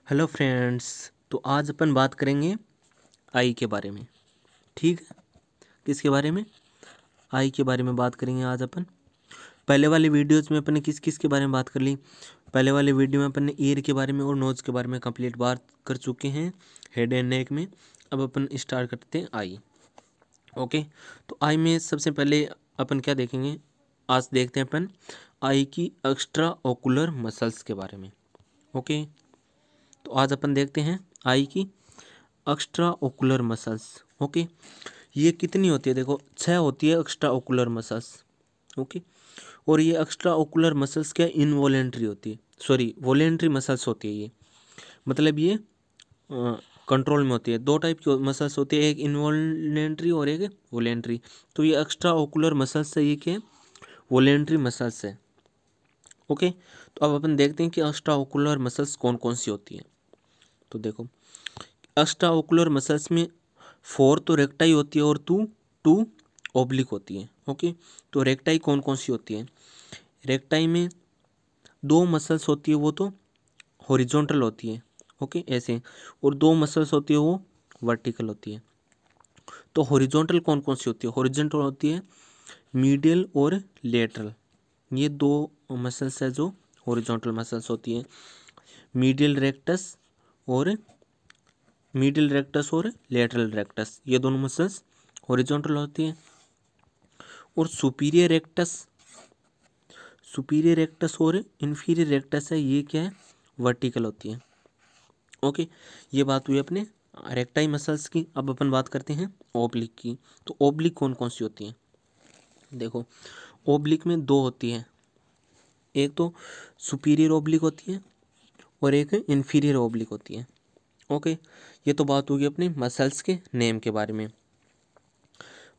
Hello friends. तो आज अपन बात करेंगे आई के बारे में। ठीक है, किसके बारे में? आई के बारे में बात करेंगे आज अपन। पहले वाले वीडियोज़ में अपन ने किस किस के बारे में बात कर ली। पहले वाले वीडियो में अपन ने ईयर के बारे में और नोज के बारे में कंप्लीट बात कर चुके हैं, हेड एंड नेक में। अब अपन स्टार्ट करते हैं आई। ओके, तो आई में सबसे पहले अपन क्या देखेंगे, आज देखते हैं अपन आई की एक्स्ट्रा ओकुलर मसल्स के बारे में। ओके, तो आज अपन देखते हैं आई की एक्स्ट्रा ओकुलर मसल्स। ओके, ये कितनी होती है? देखो 6 होती है एक्स्ट्रा ओकुलर मसल्स। ओके, और ये एक्स्ट्रा ओकुलर मसल्स क्या इनवॉलेंट्री होती है, सॉरी वॉलेंट्री मसल्स होती है। ये मतलब ये कंट्रोल में होती है। दो टाइप की मसल्स होती है, एक इनवॉलेंट्री और एक वॉलेंट्री। तो ये एक्स्ट्रा ओकुलर मसल्स है, ये क्या है? वॉलेंट्री मसल्स है। ओके, तो अब अपन देखते हैं कि एक्स्ट्रा ओकुलर मसल्स कौन कौन सी होती हैं। तो देखो, एक्स्ट्रा ओकुलर मसल्स में 4 तो रेक्टाई होती है और 2 ओब्लिक होती है। ओके, तो रेक्टाई कौन कौन सी होती है? रेक्टाई में 2 मसल्स होती है, वो तो हॉरिजॉन्टल होती है। ओके, ऐसे। और 2 मसल्स होती है, वो वर्टिकल होती है। तो हॉरिजॉन्टल कौन कौन सी होती है? हॉरिजॉन्टल होती है मीडियल और लेटरल। ये 2 मसल्स है जो हॉरिजॉन्टल मसल्स होती है। मीडियल रेक्टस और लेटरल रेक्टस, ये दोनों मसल्स हॉरिजॉन्टल होती है। और सुपीरियर रेक्टस और इन्फीरियर रेक्टस है, ये क्या है? वर्टिकल होती है। ओके, ये बात हुई अपने रेक्टाई मसल्स की। अब अपन बात करते हैं ओब्लिक की। तो ओब्लिक कौन कौन सी होती है? देखो, ओब्लिक में 2 होती है, एक तो सुपीरियर ओब्लिक होती है और एक इन्फीरियर ओब्लिक होती है। ओके, ये तो बात होगी अपनी मसल्स के नेम के बारे में।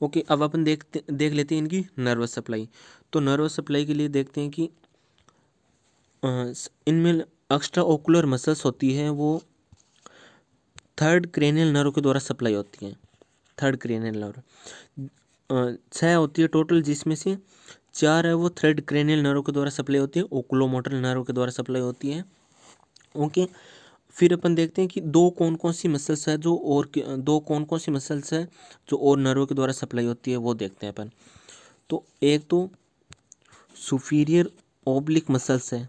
ओके, अब अपन देख लेते हैं इनकी नर्वस सप्लाई। तो नर्वस सप्लाई के लिए देखते हैं कि इनमें एक्स्ट्रा ओकुलर मसल्स होती है, वो थर्ड क्रेनियल नर्व के द्वारा सप्लाई होती है। थर्ड क्रेनियल नर्व 6 होती है टोटल, जिसमें से 4 है वो थर्ड क्रेनियल नर्व के द्वारा सप्लाई होती है, ओकुलोमोटर नर्व के द्वारा सप्लाई होती है। ओके, फिर अपन देखते हैं कि 2 कौन कौन सी मसल्स है जो और 2 कौन कौन सी मसल्स है जो और नर्व के द्वारा सप्लाई होती है, वो देखते हैं अपन। तो एक तो सुपीरियर ओब्लिक मसल्स है।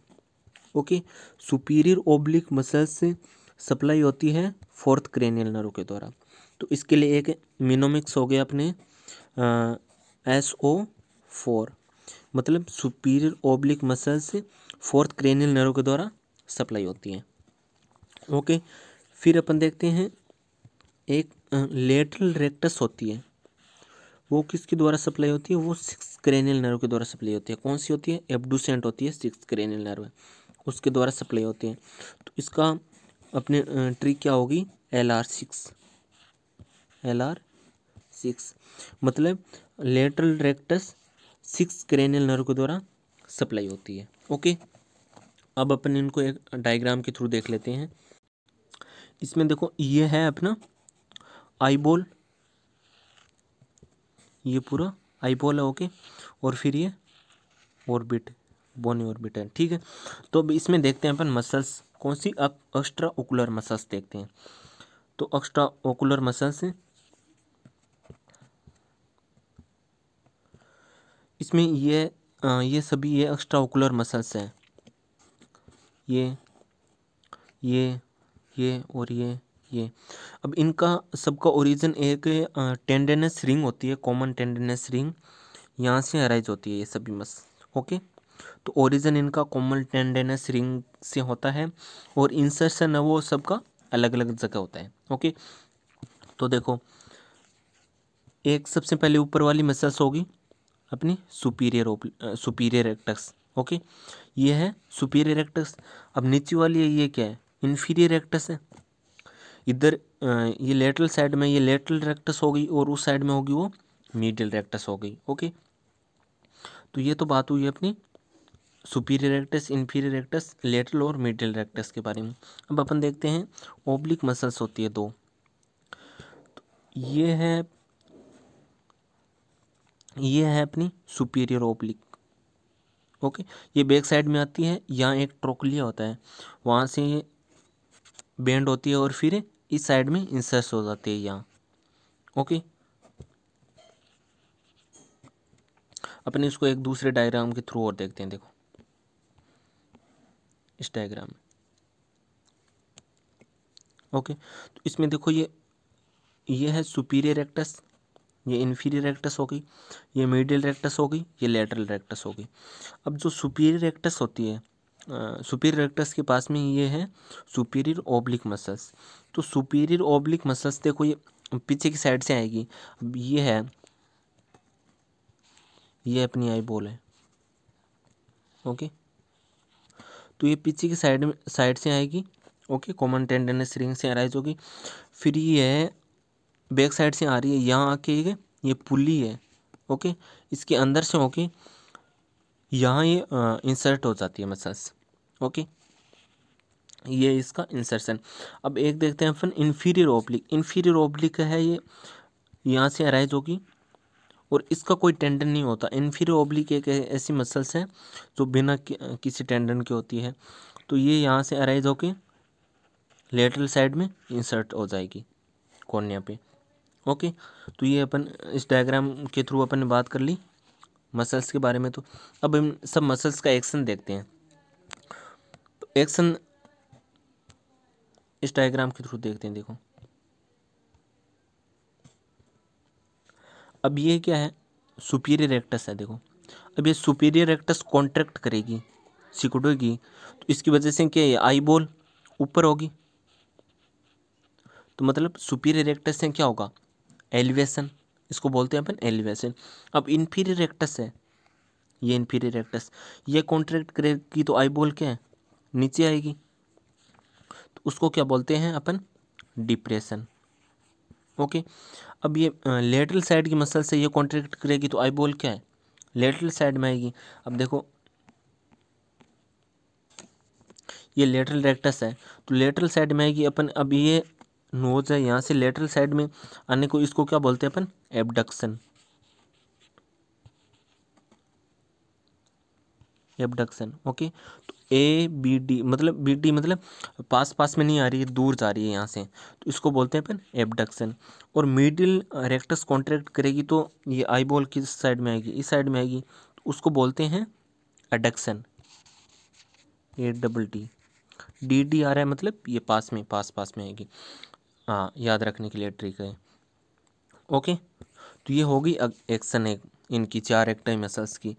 ओके, सुपीरियर ओब्लिक मसल्स से सप्लाई होती है फोर्थ क्रेनियल नर्व के द्वारा। तो इसके लिए एक मिनोमिक्स हो गया अपने SO4, मतलब सुपीरियर ओब्लिक मसल्स से फोर्थ क्रेनियल नर्व के द्वारा सप्लाई होती है। ओके, फिर अपन देखते हैं एक लेटरल रेक्टस होती है, वो किसके द्वारा सप्लाई होती है? वो 6 क्रेनियल नर्व के द्वारा सप्लाई होती है। कौन सी होती है? एब्डुसेंट होती है, 6 क्रेनियल नर्व उसके द्वारा सप्लाई होती है। तो इसका अपने ट्रिक क्या होगी? LR6 मतलब लेटरल रेक्टस 6 क्रेनियल नर्व के द्वारा सप्लाई होती है। ओके, अब अपन इनको एक डायग्राम के थ्रू देख लेते हैं। इसमें देखो, ये है अपना आईबॉल, ये पूरा आईबॉल है। ओके, और फिर ये ऑर्बिट, बोनी ऑर्बिट है। ठीक है, तो अब इसमें देखते हैं अपन मसल्स कौन सी। अब एक्स्ट्रा ओकुलर मसल्स देखते हैं। तो एक्स्ट्रा ओकुलर मसल्स इसमें ये सभी ये एक्स्ट्रा ओकुलर मसल्स हैं। ये ये और ये अब इनका सबका ओरिजिन एक टेंडनस रिंग होती है, कॉमन टेंडनस रिंग, यहाँ से अराइज होती है ये सभी मसल। ओके, तो ओरिजिन इनका कॉमन टेंडनस रिंग से होता है और इंसर्शन है वो सबका अलग अलग जगह होता है। ओके, तो देखो, एक सबसे पहले ऊपर वाली मसल्स होगी अपनी सुपीरियर रेक्टस। ओके, ये है सुपीरियर रेक्टस। अब नीचे वाली है, ये क्या है? इन्फीरियर रेक्टस है। इधर ये लेटरल साइड में ये लेटरल रेक्टस हो गई और उस साइड में होगी वो मीडियल रेक्टस हो गई। ओके, तो ये तो बात हुई अपनी superior rectus, inferior rectus, lateral और मीडियल रेक्टस के बारे में। अब अपन देखते हैं ओब्लिक मसल्स होती है 2। ये है अपनी सुपीरियर ओब्लिक। ओके, ये बैक साइड में आती है, यहाँ एक ट्रोक्लिया होता है, वहाँ से ये बेंड होती है और फिर इस साइड में इंसर्ट हो जाती है यहाँ। ओके, अपन इसको एक दूसरे डायग्राम के थ्रू और देखते हैं। देखो इस डायग्राम में, ओके, तो इसमें देखो ये है सुपीरियर रेक्टस, ये इन्फीरियर रेक्टस हो गई, ये मीडियल रेक्टस हो गई, ये लेटरल रेक्टस हो गई। अब जो सुपीरियर रेक्टस होती है, सुपीरियर रेक्टस के पास में ये है सुपीरियर ओब्लिक मसल्स। तो सुपीरियर ओब्लिक मसल्स देखो ये पीछे की साइड से आएगी। अब ये अपनी आई बॉल है। ओके, तो ये पीछे की साइड से आएगी। ओके, कॉमन टेंडनस रिंग से अराइज होगी। फिर ये बैक साइड से आ रही है, यहाँ आके ये पुली है। ओके, इसके अंदर से होके यहाँ ये इंसर्ट हो जाती है मसल्स। ओके, ये इसका इंसर्शन। अब एक देखते हैं अपन इन्फीरियर ओब्लिक। इन्फीरियर ओब्लिक है, ये यहाँ से अराइज होगी और इसका कोई टेंडन नहीं होता। इन्फीरियर ओब्लिक एक ऐसी मसल्स है जो बिना किसी टेंडन के होती है। तो ये यहाँ से अराइज होके लेटरल साइड में इंसर्ट हो जाएगी कॉर्निया पे। ओके, तो ये अपन इस डायग्राम के थ्रू अपन ने बात कर ली मसल्स के बारे में। तो अब हम सब मसल्स का एक्शन देखते हैं। तो एक्शन इस डायग्राम के थ्रू देखते हैं। देखो अब ये क्या है, सुपीरियर रेक्टस है। देखो अब ये सुपीरियर रेक्टस कॉन्ट्रैक्ट करेगी, सिकुड़ेगी, तो इसकी वजह से क्या है, आई बॉल ऊपर होगी। तो मतलब सुपीरियर रेक्टस से क्या होगा, एलिवेशन, इसको बोलते हैं अपन एलिवेशन। अब इन्फीरियर रेक्टस है, ये इन्फीरियर रेक्टस, ये कॉन्ट्रैक्ट करेगी तो आई बॉल क्या है, नीचे आएगी। तो उसको क्या बोलते हैं अपन, डिप्रेशन। ओके, अब ये लेटरल साइड की मसल से ये कॉन्ट्रैक्ट करेगी तो आई बॉल क्या है, लेटरल साइड में आएगी। अब देखो ये लेटरल रेक्टस है, तो लेटरल साइड में आएगी अपन। अब ये नोज है, यहाँ से लेटरल साइड में आने को इसको क्या बोलते हैं अपन, एबडक्शन। एबडक्शन। ओके, तो ए बी डी मतलब पास पास में नहीं आ रही है, दूर जा रही है यहाँ से, तो इसको बोलते हैं अपन एबडक्शन। और मिडिल रेक्टस कॉन्ट्रैक्ट करेगी तो ये आई बॉल किस साइड में आएगी, इस साइड में आएगी, तो उसको बोलते हैं एडक्शन। ADD डी डी आ रहा है, मतलब ये पास में आएगी। हाँ, याद रखने के लिए ट्रिक है। ओके, तो ये होगी एक्शन एक इनकी 4 एक्टाई मसल्स की।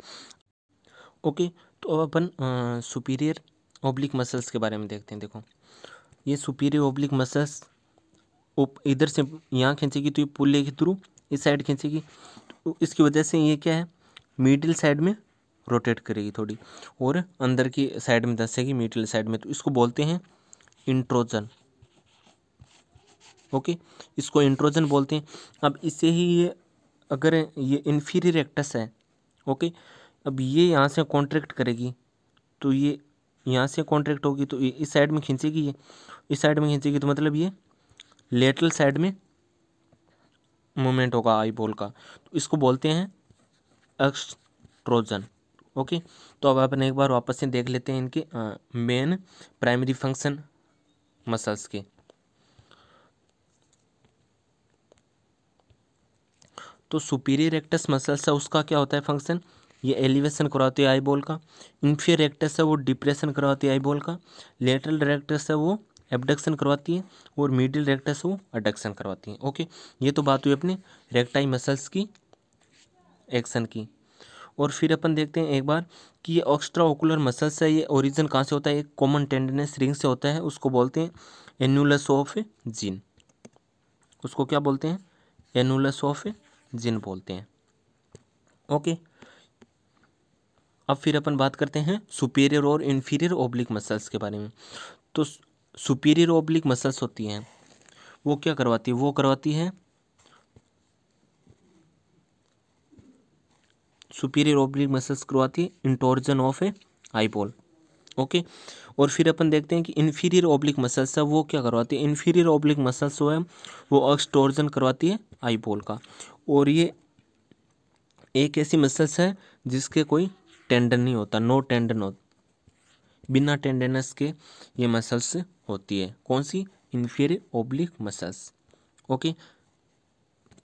ओके, तो अब अपन सुपीरियर ओब्लिक मसल्स के बारे में देखते हैं। देखो ये सुपीरियर ओब्लिक मसल्स इधर से यहाँ खींचेगी तो ये पुल्ले के थ्रू इस साइड खींचेगी, तो इसकी वजह से ये क्या है, मिडिल साइड में रोटेट करेगी थोड़ी और अंदर की साइड में धंसेगी मिडिल साइड में, तो इसको बोलते हैं इंट्रोजन। ओके, इसको इंट्रोजन बोलते हैं। अब इससे ही ये अगर ये इन्फीरियर रेक्टस है, ओके, अब ये यहाँ से कॉन्ट्रैक्ट करेगी तो ये यहाँ से कॉन्ट्रैक्ट होगी तो ये इस साइड में खींचेगी, ये इस साइड में खींचेगी, तो मतलब ये लेटरल साइड में मूवमेंट होगा आई बॉल का, तो इसको बोलते हैं एक्सट्रोजन। ओके, तो अब अपन एक बार वापस से देख लेते हैं इनके मेन प्राइमरी फंक्शन मसल्स के। तो सुपीरियर रेक्टस मसल्स है, उसका क्या होता है फंक्शन, ये एलिवेशन करवाती है आई बॉल का। इन्फीरियर रेक्टस है वो डिप्रेशन करवाती है आई बॉल का। लेटरल रेक्टस है वो एबडक्शन करवाती है और मिडिल रेक्टस वो एडक्शन करवाती है। ओके, ये तो बात हुई अपने रेक्टाई मसल्स की एक्शन की। और फिर अपन देखते हैं एक बार कि ये एक्स्ट्रा ओकुलर मसल्स है, ये ओरिजिन कहाँ से होता है, एक कॉमन टेंडनस रिंग से होता है, उसको बोलते हैं एनुलस ऑफ जिन। उसको क्या बोलते हैं, एनुलस ऑफ जिन बोलते हैं। ओके, अब फिर अपन बात करते हैं सुपीरियर और इन्फीरियर ओब्लिक मसल्स के बारे में। तो सुपीरियर ओब्लिक मसल्स होती हैं वो क्या करवाती है, वो करवाती है सुपीरियर ओब्लिक मसल्स करवाती है intorsion of a eyeball. Okay, और फिर अपन देखते हैं कि इन्फीरियर ओब्लिक मसल्स है वो क्या करवाती है, इन्फीरियर ओब्लिक मसल्स जो है वो एक्सटोर्जन करवाती है आई बॉल का। और ये एक ऐसी मसल्स है जिसके कोई टेंडन नहीं होता, नो टेंडन होता, बिना टेंडनस के ये मसल्स होती है। कौन सी? Inferior oblique muscles. ओके,